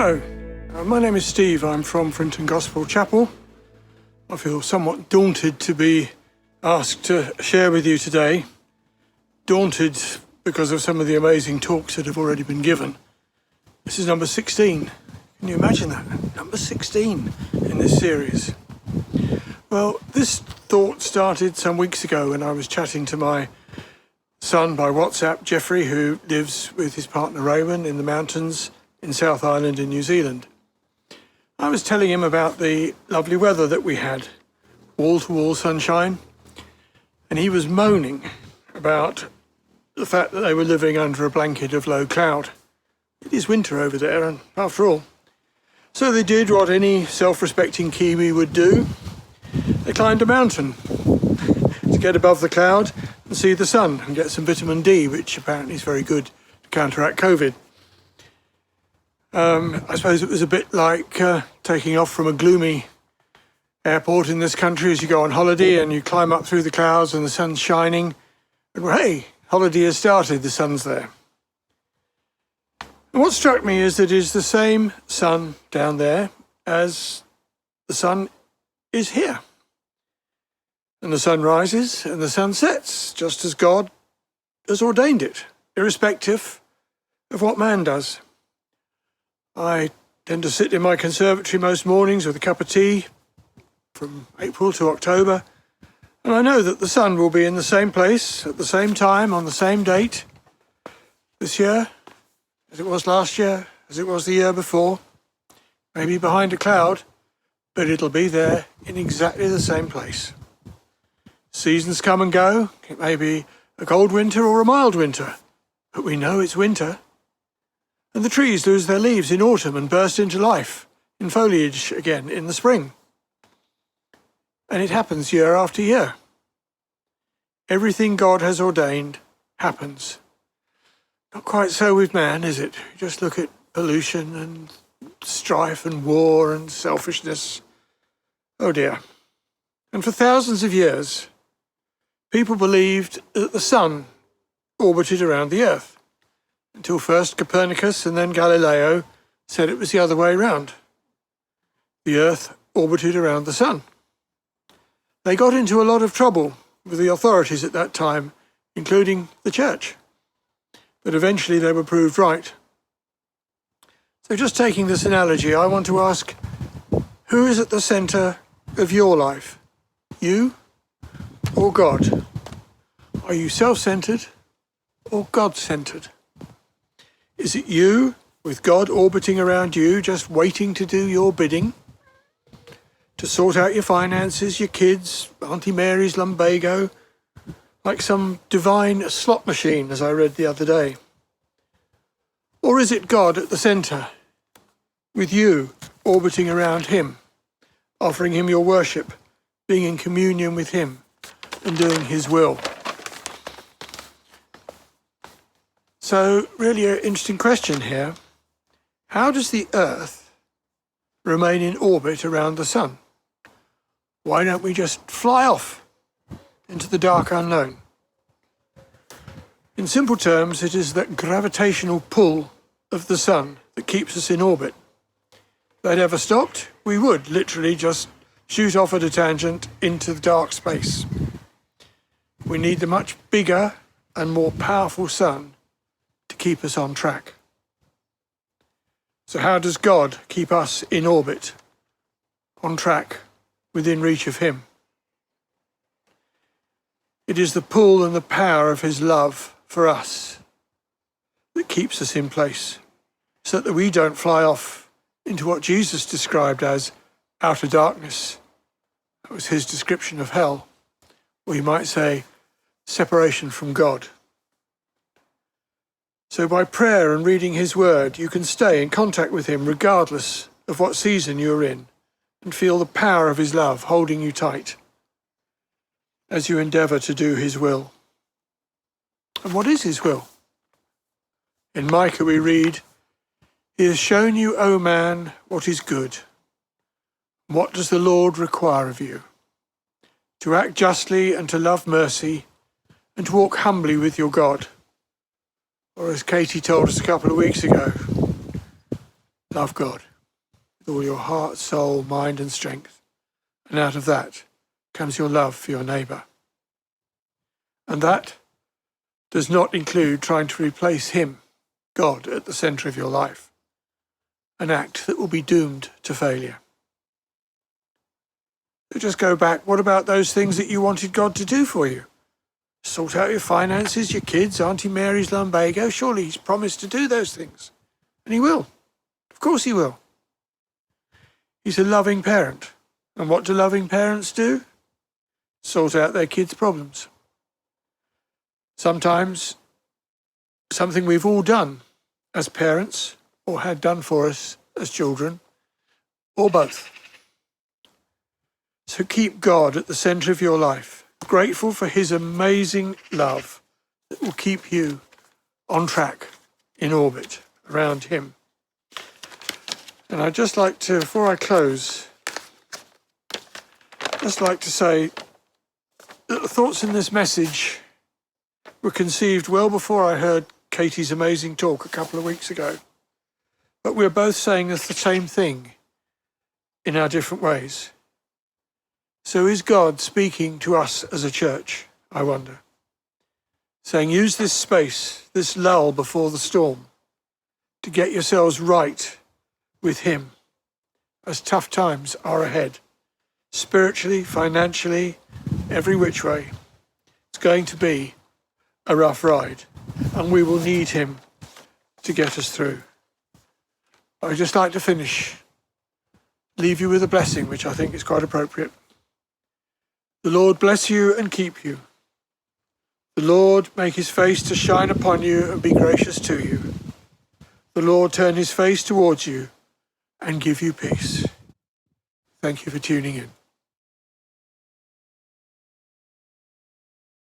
Hello, my name is Steve. I'm from Frinton Gospel Chapel. I feel somewhat daunted to be asked to share with you today. Daunted because of some of the amazing talks that have already been given. This is number 16. Can you imagine that? Number 16 in this series. Well, this thought started some weeks ago when I was chatting to my son by WhatsApp, Jeffrey, who lives with his partner Raymond in the mountains in South Island in New Zealand. I was telling him about the lovely weather that we had, wall-to-wall sunshine, and he was moaning about the fact that they were living under a blanket of low cloud. It is winter over there, and after all. So they did what any self-respecting Kiwi would do. They climbed a mountain to get above the cloud and see the sun and get some vitamin D, which apparently is very good to counteract COVID. I suppose it was a bit like taking off from a gloomy airport in this country as you go on holiday and you climb up through the clouds and the sun's shining. And well, hey, holiday has started, the sun's there. And what struck me is that it is the same sun down there as the sun is here. And the sun rises and the sun sets, just as God has ordained it, irrespective of what man does. I tend to sit in my conservatory most mornings with a cup of tea from April to October, and I know that the sun will be in the same place at the same time on the same date this year as it was last year, as it was the year before, maybe behind a cloud, but it'll be there in exactly the same place. Seasons come and go. It may be a cold winter or a mild winter, but we know it's winter. And the trees lose their leaves in autumn and burst into life in foliage again in the spring. And it happens year after year. Everything God has ordained happens. Not quite so with man, is it? Just look at pollution and strife and war and selfishness. Oh dear. And for thousands of years, people believed that the sun orbited around the earth, until first Copernicus and then Galileo said it was the other way around. The earth orbited around the sun. They got into a lot of trouble with the authorities at that time, including the church. But eventually they were proved right. So just taking this analogy, I want to ask, who is at the centre of your life? You or God? Are you self-centred or God-centred? Is it you, with God orbiting around you, just waiting to do your bidding? To sort out your finances, your kids, Auntie Mary's lumbago, like some divine slot machine, as I read the other day? Or is it God at the centre, with you orbiting around him, offering him your worship, being in communion with him, and doing his will? So, really an interesting question here. How does the Earth remain in orbit around the sun? Why don't we just fly off into the dark unknown? In simple terms, it is that gravitational pull of the sun that keeps us in orbit. If that ever stopped, we would literally just shoot off at a tangent into the dark space. We need the much bigger and more powerful sun to keep us on track. So how does God keep us in orbit, on track, within reach of him? It is the pull and the power of his love for us that keeps us in place, so that we don't fly off into what Jesus described as outer darkness. That was his description of hell, or you might say separation from God. So by prayer and reading his word, you can stay in contact with him regardless of what season you're in, and feel the power of his love holding you tight as you endeavour to do his will. And what is his will? In Micah we read, "He has shown you, O man, what is good. What does the Lord require of you? To act justly and to love mercy and to walk humbly with your God." Or as Katie told us a couple of weeks ago, love God with all your heart, soul, mind and strength. And out of that comes your love for your neighbour. And that does not include trying to replace him, God, at the centre of your life, an act that will be doomed to failure. So just go back. What about those things that you wanted God to do for you? Sort out your finances, your kids, Auntie Mary's lumbago. Surely he's promised to do those things. And he will. Of course he will. He's a loving parent. And what do loving parents do? Sort out their kids' problems. Sometimes something we've all done as parents or had done for us as children, or both. So keep God at the centre of your life, grateful for his amazing love that will keep you on track, in orbit, around him. And I'd just like to, before I close, just like to say that the thoughts in this message were conceived well before I heard Katie's amazing talk a couple of weeks ago. But we're both saying the same thing in our different ways. So is God speaking to us as a church, I wonder? Saying, use this space, this lull before the storm, to get yourselves right with him as tough times are ahead, spiritually, financially, every which way. It's going to be a rough ride, and we will need him to get us through. I'd just like to leave you with a blessing, which I think is quite appropriate. The Lord bless you and keep you. The Lord make his face to shine upon you and be gracious to you. The Lord turn his face towards you and give you peace. Thank you for tuning in.